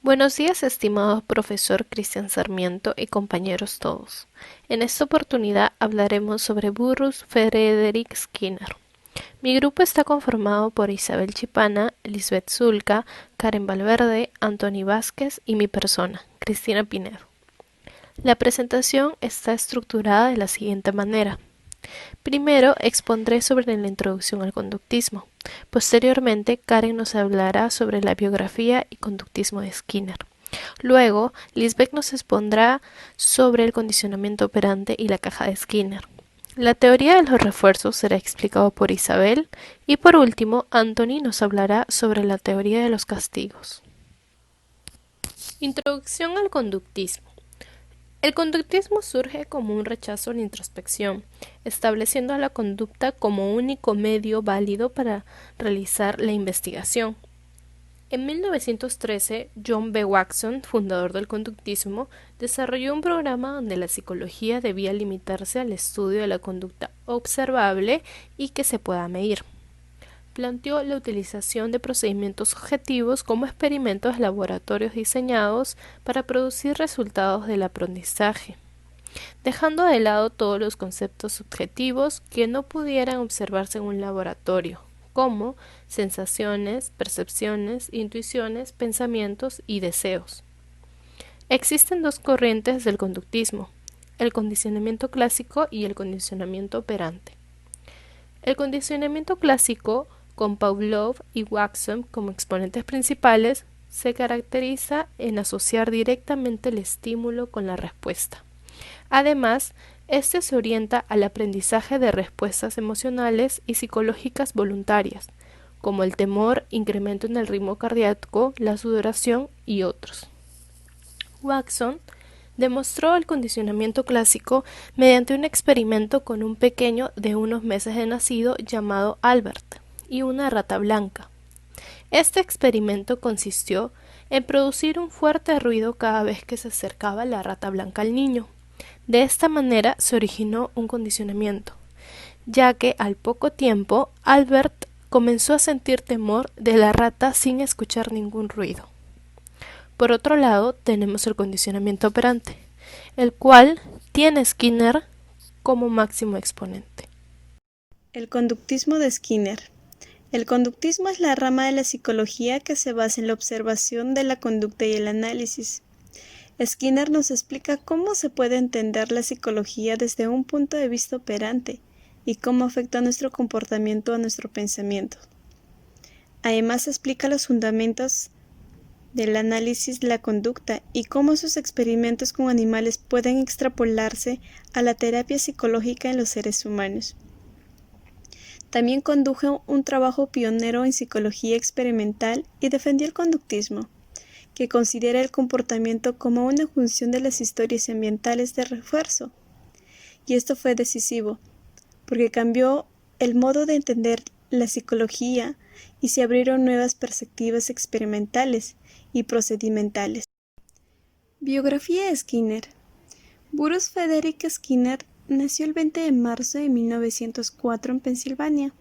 Buenos días, estimado profesor Cristian Sarmiento y compañeros todos. En esta oportunidad hablaremos sobre Burrus Frederic Skinner. Mi grupo está conformado por Isabel Chipana, Lisbeth Zulca, Karen Valverde, Anthony Vázquez y mi persona, Cristina Pinedo. La presentación está estructurada de la siguiente manera. Primero expondré sobre la introducción al conductismo. Posteriormente, Karen nos hablará sobre la biografía y conductismo de Skinner. Luego, Lisbeth nos expondrá sobre el condicionamiento operante y la caja de Skinner. La teoría de los refuerzos será explicado por Isabel y por último, Anthony nos hablará sobre la teoría de los castigos. Introducción al conductismo. El conductismo surge como un rechazo a la introspección, estableciendo a la conducta como único medio válido para realizar la investigación. En 1913, John B. Watson, fundador del conductismo, desarrolló un programa donde la psicología debía limitarse al estudio de la conducta observable y que se pueda medir. Planteó la utilización de procedimientos objetivos como experimentos de laboratorios diseñados para producir resultados del aprendizaje, dejando de lado todos los conceptos subjetivos que no pudieran observarse en un laboratorio, como sensaciones, percepciones, intuiciones, pensamientos y deseos. Existen dos corrientes del conductismo, el condicionamiento clásico y el condicionamiento operante. El condicionamiento clásico, con Pavlov y Watson como exponentes principales, se caracteriza en asociar directamente el estímulo con la respuesta. Además, este se orienta al aprendizaje de respuestas emocionales y psicológicas voluntarias, como el temor, incremento en el ritmo cardíaco, la sudoración y otros. Watson demostró el condicionamiento clásico mediante un experimento con un pequeño de unos meses de nacido llamado Albert y una rata blanca. Este experimento consistió en producir un fuerte ruido cada vez que se acercaba la rata blanca al niño. De esta manera se originó un condicionamiento, ya que al poco tiempo Albert comenzó a sentir temor de la rata sin escuchar ningún ruido. Por otro lado, tenemos el condicionamiento operante, el cual tiene Skinner como máximo exponente. El conductismo de Skinner. El conductismo es la rama de la psicología que se basa en la observación de la conducta y el análisis. Skinner nos explica cómo se puede entender la psicología desde un punto de vista operante y cómo afecta nuestro comportamiento a nuestro pensamiento. Además explica los fundamentos del análisis de la conducta y cómo sus experimentos con animales pueden extrapolarse a la terapia psicológica en los seres humanos. También condujo un trabajo pionero en psicología experimental y defendió el conductismo, que considera el comportamiento como una función de las historias ambientales de refuerzo. Y esto fue decisivo, porque cambió el modo de entender la psicología y se abrieron nuevas perspectivas experimentales y procedimentales. Biografía de Skinner. Burrus Frederic Skinner nació el 20 de marzo de 1904 en Pensilvania.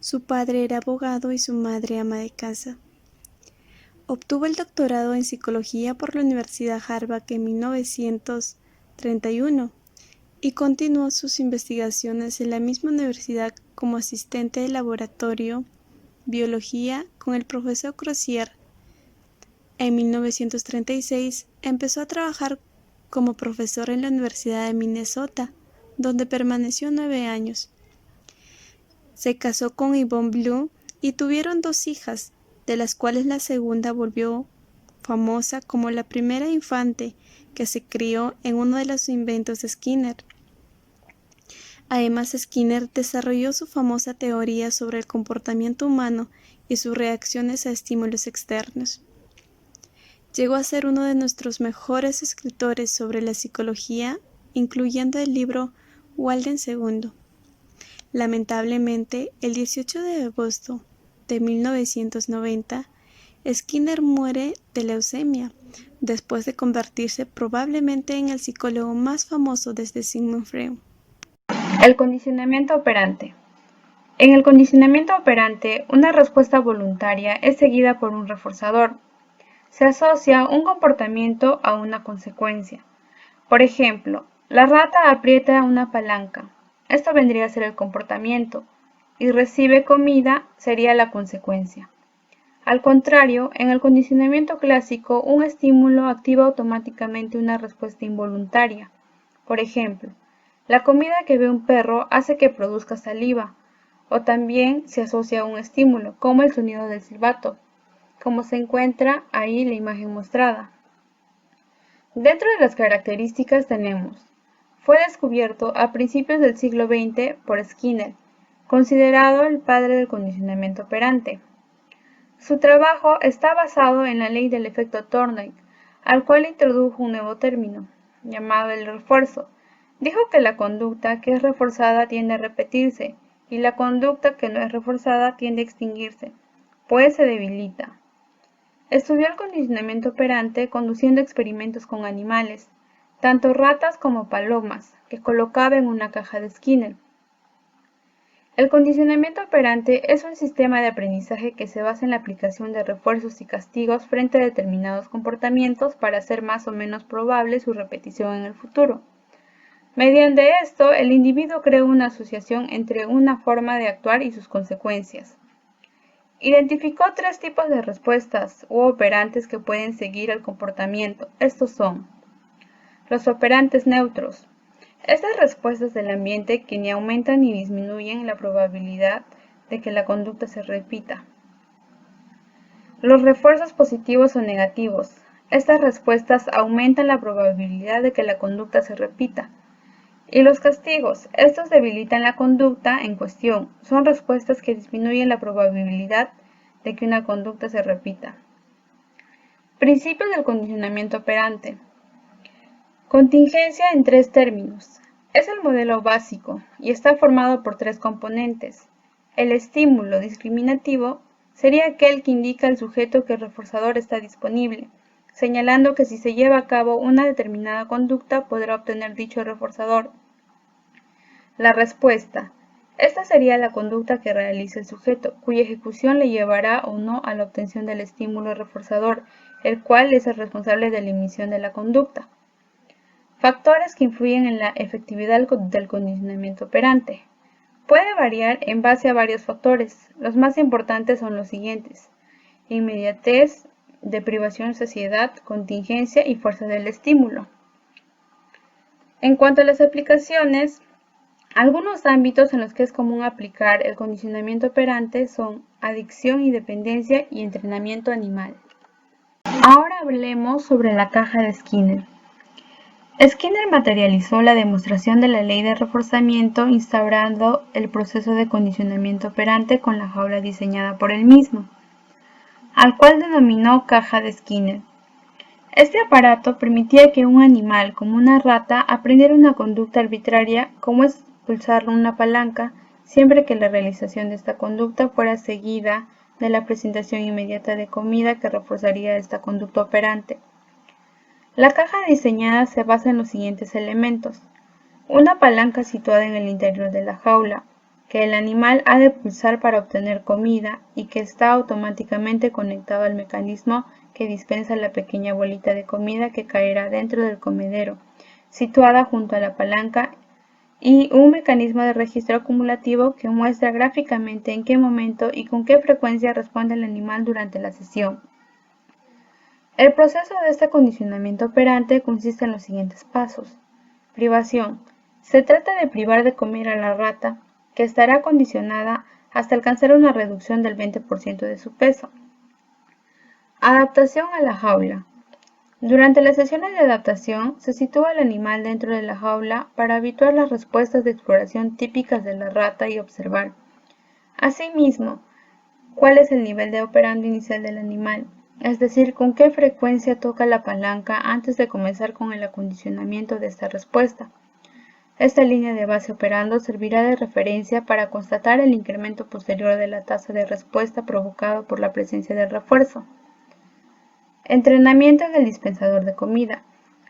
Su padre era abogado y su madre ama de casa. Obtuvo el doctorado en psicología por la Universidad Harvard en 1931 y continuó sus investigaciones en la misma universidad como asistente de laboratorio biología con el profesor Crozier. En 1936 empezó a trabajar como profesor en la Universidad de Minnesota, donde permaneció 9 años. Se casó con Yvonne Blue y tuvieron 2 hijas, de las cuales la segunda volvió famosa como la primera infante que se crió en uno de los inventos de Skinner. Además, Skinner desarrolló su famosa teoría sobre el comportamiento humano y sus reacciones a estímulos externos. Llegó a ser uno de nuestros mejores escritores sobre la psicología, incluyendo el libro Walden II. Lamentablemente, el 18 de agosto de 1990, Skinner muere de leucemia, después de convertirse probablemente en el psicólogo más famoso desde Sigmund Freud. El condicionamiento operante. En el condicionamiento operante, una respuesta voluntaria es seguida por un reforzador. se asocia un comportamiento a una consecuencia. Por ejemplo, la rata aprieta una palanca. Esto vendría a ser el comportamiento, y recibe comida sería la consecuencia. Al contrario, en el condicionamiento clásico, un estímulo activa automáticamente una respuesta involuntaria. Por ejemplo, la comida que ve un perro hace que produzca saliva, o también se asocia a un estímulo, como el sonido del silbato, como se encuentra ahí la imagen mostrada. Dentro de las características tenemos: fue descubierto a principios del siglo XX por Skinner, considerado el padre del condicionamiento operante. Su trabajo está basado en la ley del efecto Thorndike, al cual introdujo un nuevo término, llamado el refuerzo. Dijo que la conducta que es reforzada tiende a repetirse, y la conducta que no es reforzada tiende a extinguirse, pues se debilita. Estudió el condicionamiento operante conduciendo experimentos con animales, tanto ratas como palomas, que colocaba en una caja de Skinner. El condicionamiento operante es un sistema de aprendizaje que se basa en la aplicación de refuerzos y castigos frente a determinados comportamientos para hacer más o menos probable su repetición en el futuro. Mediante esto, el individuo crea una asociación entre una forma de actuar y sus consecuencias. Identificó 3 tipos de respuestas u operantes que pueden seguir el comportamiento. Estos son los operantes neutros. Estas respuestas del ambiente que ni aumentan ni disminuyen la probabilidad de que la conducta se repita. Los refuerzos positivos o negativos. Estas respuestas aumentan la probabilidad de que la conducta se repita. Y los castigos. Estos debilitan la conducta en cuestión. Son respuestas que disminuyen la probabilidad de que una conducta se repita. Principios del condicionamiento operante. Contingencia en 3 términos. Es el modelo básico y está formado por 3 componentes. El estímulo discriminativo sería aquel que indica al sujeto que el reforzador está disponible, señalando que si se lleva a cabo una determinada conducta podrá obtener dicho reforzador. La respuesta. Esta sería la conducta que realiza el sujeto, cuya ejecución le llevará o no a la obtención del estímulo reforzador, el cual es el responsable de la emisión de la conducta. Factores que influyen en la efectividad del condicionamiento operante. Puede variar en base a varios factores. Los más importantes son los siguientes: inmediatez, deprivación, saciedad, contingencia y fuerza del estímulo. En cuanto a las aplicaciones, algunos ámbitos en los que es común aplicar el condicionamiento operante son adicción y dependencia y entrenamiento animal. Ahora hablemos sobre la caja de Skinner. Skinner materializó la demostración de la ley de reforzamiento instaurando el proceso de condicionamiento operante con la jaula diseñada por él mismo, al cual denominó caja de Skinner. Este aparato permitía que un animal como una rata aprendiera una conducta arbitraria como es pulsar una palanca siempre que la realización de esta conducta fuera seguida de la presentación inmediata de comida que reforzaría esta conducta operante. La caja diseñada se basa en los siguientes elementos: una palanca situada en el interior de la jaula, que el animal ha de pulsar para obtener comida y que está automáticamente conectado al mecanismo que dispensa la pequeña bolita de comida que caerá dentro del comedero, situada junto a la palanca, y un mecanismo de registro acumulativo que muestra gráficamente en qué momento y con qué frecuencia responde el animal durante la sesión. El proceso de este condicionamiento operante consiste en los siguientes pasos. Privación. Se trata de privar de comer a la rata, que estará condicionada hasta alcanzar una reducción del 20% de su peso. Adaptación a la jaula. Durante las sesiones de adaptación, se sitúa al animal dentro de la jaula para habituar las respuestas de exploración típicas de la rata y observar, asimismo, cuál es el nivel de operando inicial del animal, es decir, con qué frecuencia toca la palanca antes de comenzar con el acondicionamiento de esta respuesta. Esta línea de base operando servirá de referencia para constatar el incremento posterior de la tasa de respuesta provocado por la presencia del refuerzo. Entrenamiento en el dispensador de comida.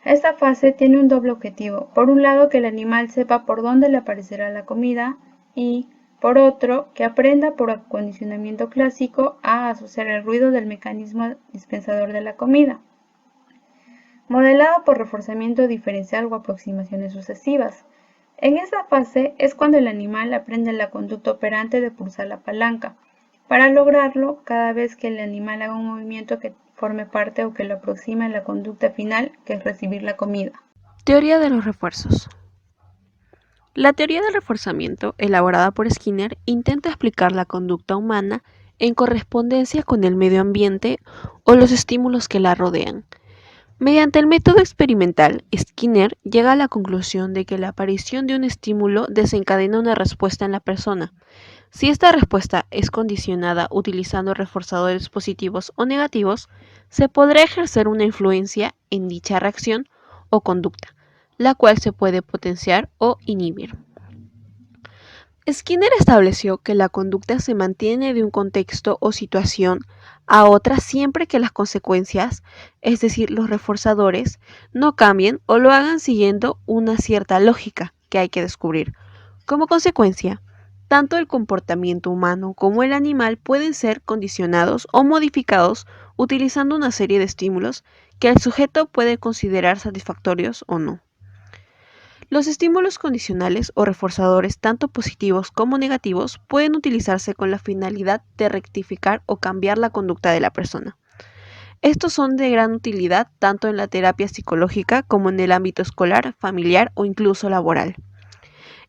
Esta fase tiene un doble objetivo. Por un lado, que el animal sepa por dónde le aparecerá la comida y, Por otro, que aprenda por acondicionamiento clásico a asociar el ruido del mecanismo dispensador de la comida. Modelado por reforzamiento diferencial o aproximaciones sucesivas. En esta fase es cuando el animal aprende la conducta operante de pulsar la palanca. Para lograrlo, cada vez que el animal haga un movimiento que forme parte o que lo aproxime a la conducta final, que es recibir la comida. Teoría de los refuerzos. La teoría del reforzamiento, elaborada por Skinner, intenta explicar la conducta humana en correspondencia con el medio ambiente o los estímulos que la rodean. Mediante el método experimental, Skinner llega a la conclusión de que la aparición de un estímulo desencadena una respuesta en la persona. Si esta respuesta es condicionada utilizando reforzadores positivos o negativos, se podrá ejercer una influencia en dicha reacción o conducta, la cual se puede potenciar o inhibir. Skinner estableció que la conducta se mantiene de un contexto o situación a otra siempre que las consecuencias, es decir, los reforzadores, no cambien o lo hagan siguiendo una cierta lógica que hay que descubrir. Como consecuencia, tanto el comportamiento humano como el animal pueden ser condicionados o modificados utilizando una serie de estímulos que el sujeto puede considerar satisfactorios o no. Los estímulos condicionales o reforzadores, tanto positivos como negativos, pueden utilizarse con la finalidad de rectificar o cambiar la conducta de la persona. Estos son de gran utilidad tanto en la terapia psicológica como en el ámbito escolar, familiar o incluso laboral.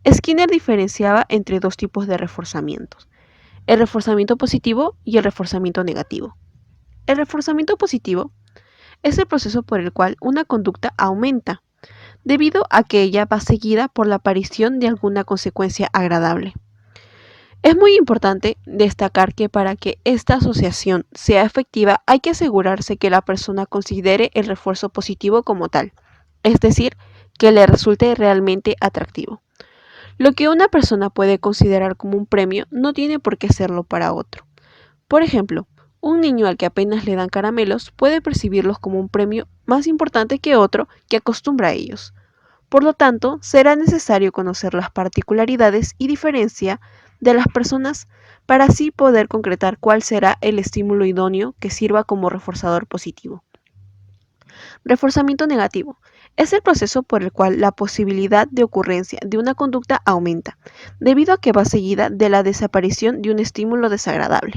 Skinner diferenciaba entre dos tipos de reforzamientos: el reforzamiento positivo y el reforzamiento negativo. El reforzamiento positivo es el proceso por el cual una conducta aumenta, debido a que ella va seguida por la aparición de alguna consecuencia agradable. Es muy importante destacar que para que esta asociación sea efectiva hay que asegurarse que la persona considere el refuerzo positivo como tal, es decir, que le resulte realmente atractivo. Lo que una persona puede considerar como un premio no tiene por qué serlo para otro. Por ejemplo, un niño al que apenas le dan caramelos puede percibirlos como un premio más importante que otro que acostumbra a ellos. Por lo tanto, será necesario conocer las particularidades y diferencia de las personas para así poder concretar cuál será el estímulo idóneo que sirva como reforzador positivo. Reforzamiento negativo es el proceso por el cual la posibilidad de ocurrencia de una conducta aumenta, debido a que va seguida de la desaparición de un estímulo desagradable.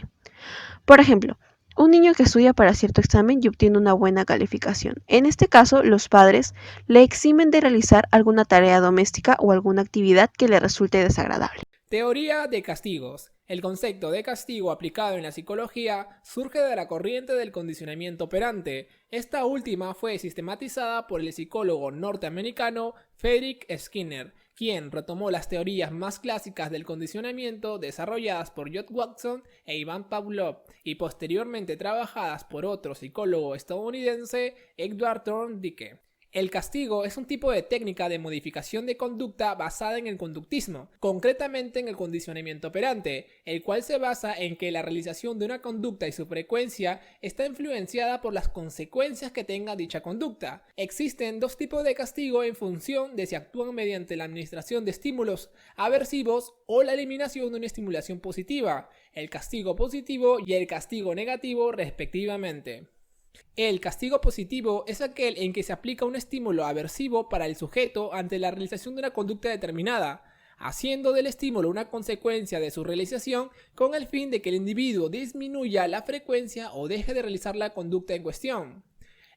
Por ejemplo, un niño que estudia para cierto examen y obtiene una buena calificación. En este caso, los padres le eximen de realizar alguna tarea doméstica o alguna actividad que le resulte desagradable. Teoría de castigos. El concepto de castigo aplicado en la psicología surge de la corriente del condicionamiento operante. Esta última fue sistematizada por el psicólogo norteamericano Frederick Skinner, quien retomó las teorías más clásicas del condicionamiento desarrolladas por John Watson e Ivan Pavlov y posteriormente trabajadas por otro psicólogo estadounidense, Edward Thorndike. El castigo es un tipo de técnica de modificación de conducta basada en el conductismo, concretamente en el condicionamiento operante, el cual se basa en que la realización de una conducta y su frecuencia está influenciada por las consecuencias que tenga dicha conducta. Existen dos tipos de castigo en función de si actúan mediante la administración de estímulos aversivos o la eliminación de una estimulación positiva, el castigo positivo y el castigo negativo respectivamente. El castigo positivo es aquel en que se aplica un estímulo aversivo para el sujeto ante la realización de una conducta determinada, haciendo del estímulo una consecuencia de su realización con el fin de que el individuo disminuya la frecuencia o deje de realizar la conducta en cuestión.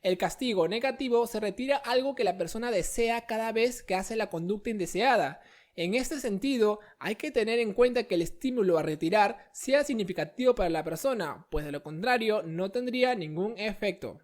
El castigo negativo se retira algo que la persona desea cada vez que hace la conducta indeseada. En este sentido, hay que tener en cuenta que el estímulo a retirar sea significativo para la persona, pues de lo contrario no tendría ningún efecto.